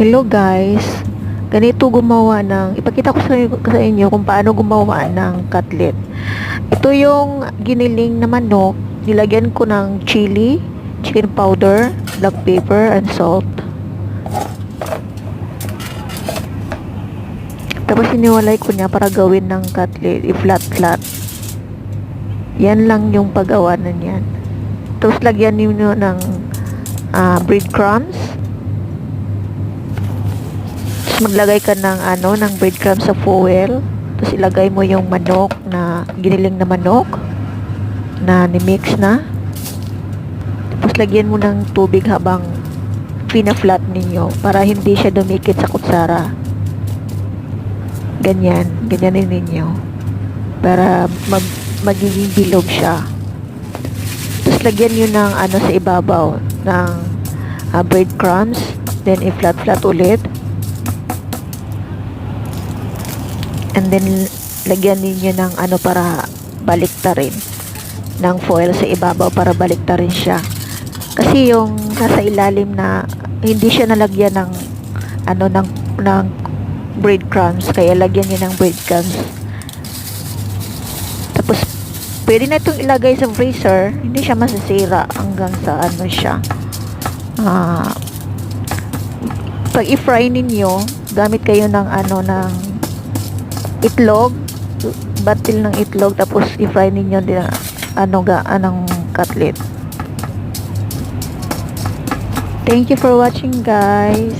Hello guys, ganito gumawa ipakita ko sa inyo kung paano gumawa ng cutlet. Ito yung giniling na manok, nilagyan ko ng chili, chicken powder, black pepper, and salt. Tapos iniwalay ko niya para gawin ng cutlet, i-flat-flat. Yan lang yung paggawa na niyan. Tapos lagyan niyo ng breadcrumbs. Maglagay ka ng breadcrumbs sa foil. Tapos ilagay mo yung manok na giniling na manok na ni-mix na. Tapos lagyan mo ng tubig habang pina-flat ninyo para hindi siya dumikit sa kutsara. Ganyanin ninyo para magiging bilog siya. Tapos lagyan nyo ng sa ibabaw ng breadcrumbs, then i-flat-flat ulit. And then lagyan niyo ng para baliktarin ng foil sa ibabaw para baliktarin siya. Kasi yung nasa ilalim na hindi siya nalagyan ng breadcrumbs, kaya lagyan niyo ng breadcrumbs. Tapos pwede na itong ilagay sa freezer, hindi siya masisira hanggang sa siya. Pag i-fry ninyo, gamit kayo ng ng itlog, batil ng itlog, tapos i-fry ninyo din anong cutlet. Thank you for watching guys.